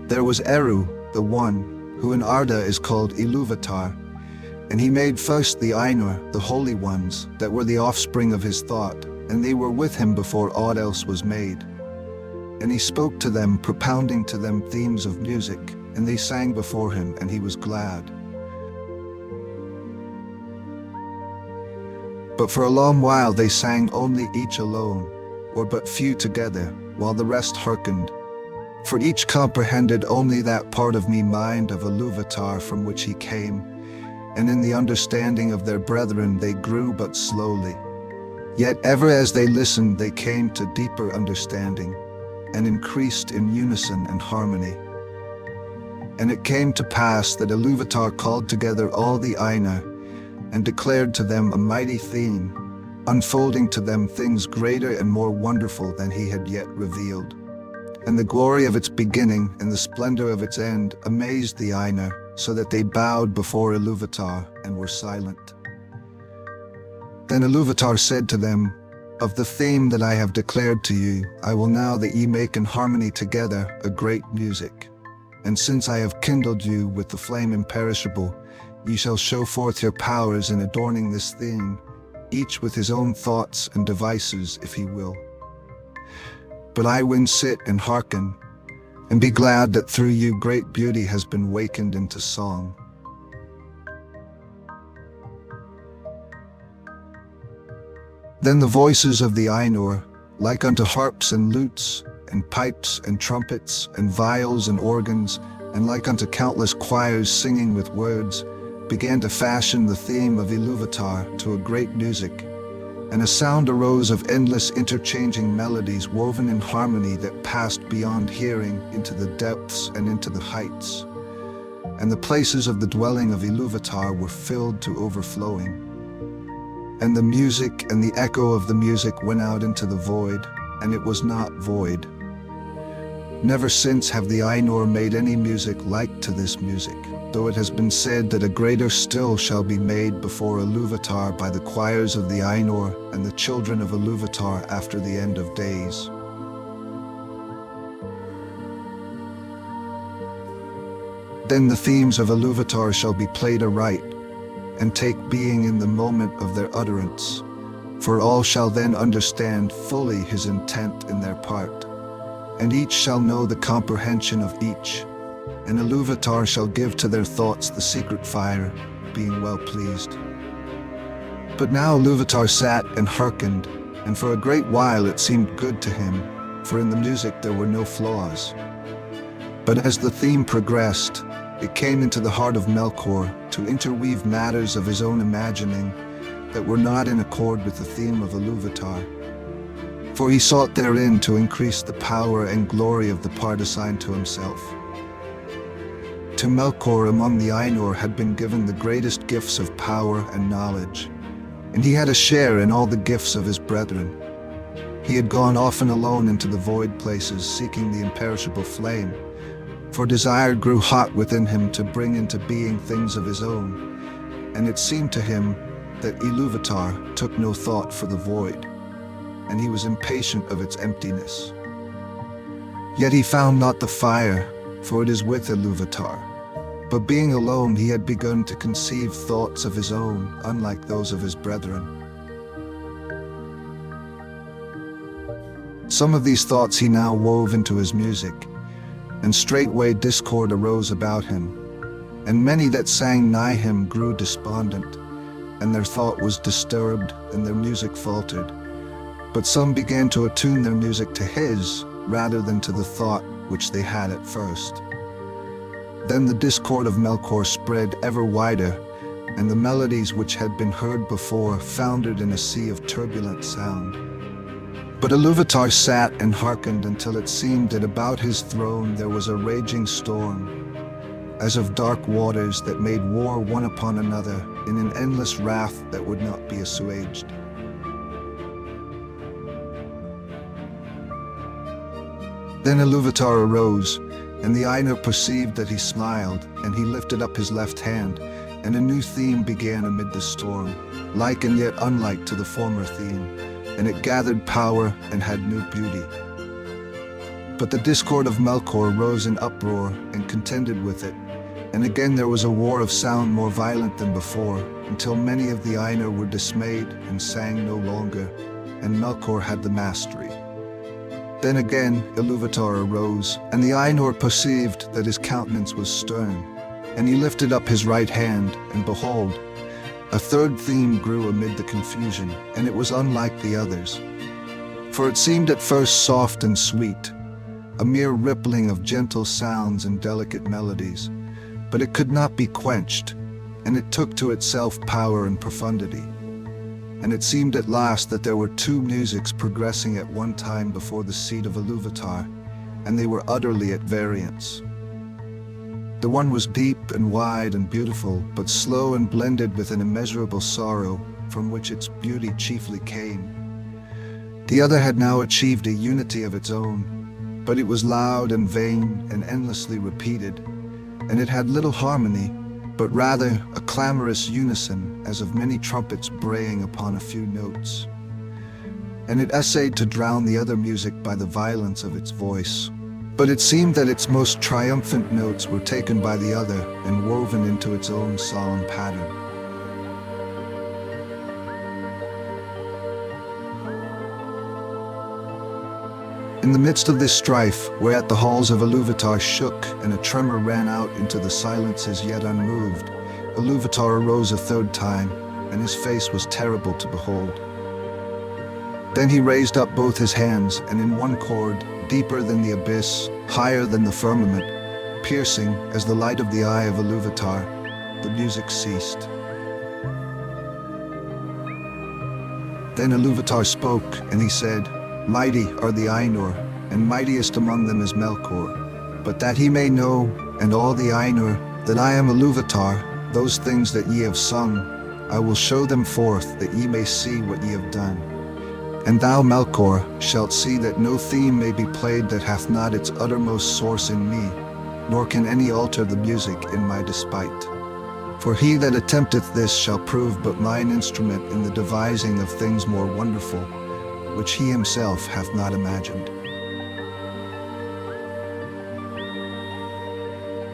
There was Eru, the one, who in Arda is called Iluvatar, and he made first the Ainur, the holy ones, that were the offspring of his thought, and they were with him before aught else was made. And he spoke to them, propounding to them themes of music, and they sang before him, and he was glad. But for a long while they sang only each alone, or but few together, while the rest hearkened. For each comprehended only that part of mind of Iluvatar from which he came, and in the understanding of their brethren they grew but slowly. Yet ever as they listened they came to deeper understanding, and increased in unison and harmony. And it came to pass that Iluvatar called together all the Ainur, and declared to them a mighty theme, unfolding to them things greater and more wonderful than he had yet revealed. And the glory of its beginning and the splendor of its end amazed the Ainur, so that they bowed before Iluvatar and were silent. Then Iluvatar said to them, "Of the theme that I have declared to you, I will now that ye make in harmony together a great music. And since I have kindled you with the flame imperishable, ye shall show forth your powers in adorning this theme, each with his own thoughts and devices, if he will. But I will sit and hearken, and be glad that through you great beauty has been wakened into song." Then the voices of the Ainur, like unto harps and lutes, and pipes and trumpets, and viols and organs, and like unto countless choirs singing with words, began to fashion the theme of Iluvatar to a great music, and a sound arose of endless interchanging melodies woven in harmony that passed beyond hearing into the depths and into the heights. And the places of the dwelling of Iluvatar were filled to overflowing. And the music and the echo of the music went out into the void, and it was not void. Never since have the Ainur made any music like to this music, though it has been said that a greater still shall be made before Iluvatar by the choirs of the Ainur and the children of Ilúvatar after the end of days. Then the themes of Iluvatar shall be played aright, and take being in the moment of their utterance, for all shall then understand fully his intent in their part, and each shall know the comprehension of each, and Iluvatar shall give to their thoughts the secret fire, being well pleased. But now Iluvatar sat and hearkened, and for a great while it seemed good to him, for in the music there were no flaws. But as the theme progressed, it came into the heart of Melkor to interweave matters of his own imagining that were not in accord with the theme of Iluvatar. For he sought therein to increase the power and glory of the part assigned to himself. To Melkor among the Ainur had been given the greatest gifts of power and knowledge, and he had a share in all the gifts of his brethren. He had gone often alone into the void places seeking the imperishable flame, for desire grew hot within him to bring into being things of his own, and it seemed to him that Iluvatar took no thought for the void, and he was impatient of its emptiness. Yet he found not the fire, for it is with Iluvatar. But being alone, he had begun to conceive thoughts of his own, unlike those of his brethren. Some of these thoughts he now wove into his music, and straightway discord arose about him, and many that sang nigh him grew despondent, and their thought was disturbed, and their music faltered. But some began to attune their music to his, rather than to the thought which they had at first. Then the discord of Melkor spread ever wider, and the melodies which had been heard before foundered in a sea of turbulent sound. But Iluvatar sat and hearkened until it seemed that about his throne there was a raging storm, as of dark waters that made war one upon another in an endless wrath that would not be assuaged. Then Iluvatar arose, and the Ainur perceived that he smiled, and he lifted up his left hand, and a new theme began amid the storm, like and yet unlike to the former theme, and it gathered power and had new beauty. But the discord of Melkor rose in uproar and contended with it, and again there was a war of sound more violent than before, until many of the Ainur were dismayed and sang no longer, and Melkor had the mastery. Then again Iluvatar arose, and the Ainur perceived that his countenance was stern, and he lifted up his right hand, and behold, a third theme grew amid the confusion, and it was unlike the others. For it seemed at first soft and sweet, a mere rippling of gentle sounds and delicate melodies, but it could not be quenched, and it took to itself power and profundity. And it seemed at last that there were two musics progressing at one time before the seat of Iluvatar, and they were utterly at variance. The one was deep and wide and beautiful, but slow and blended with an immeasurable sorrow, from which its beauty chiefly came. The other had now achieved a unity of its own, but it was loud and vain and endlessly repeated, and it had little harmony, but rather a clamorous unison as of many trumpets braying upon a few notes. And it essayed to drown the other music by the violence of its voice, but it seemed that its most triumphant notes were taken by the other and woven into its own solemn pattern. In the midst of this strife, whereat the halls of Iluvatar shook and a tremor ran out into the silences yet unmoved, Iluvatar arose a third time, and his face was terrible to behold. Then he raised up both his hands, and in one chord, deeper than the abyss, higher than the firmament, piercing as the light of the eye of Iluvatar, the music ceased. Then Iluvatar spoke, and he said, "Mighty are the Ainur, and mightiest among them is Melkor. But that he may know, and all the Ainur, that I am Iluvatar, those things that ye have sung, I will show them forth, that ye may see what ye have done. And thou, Melkor, shalt see that no theme may be played that hath not its uttermost source in me, nor can any alter the music in my despite. For he that attempteth this shall prove but mine instrument in the devising of things more wonderful, which he himself hath not imagined."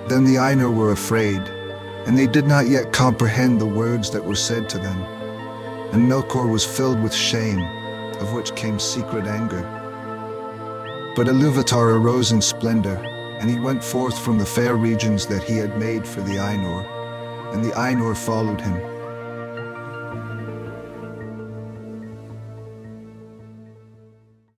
Then the Ainur were afraid, and they did not yet comprehend the words that were said to them. And Melkor was filled with shame, of which came secret anger. But Iluvatar arose in splendor, and he went forth from the fair regions that he had made for the Ainur, and the Ainur followed him.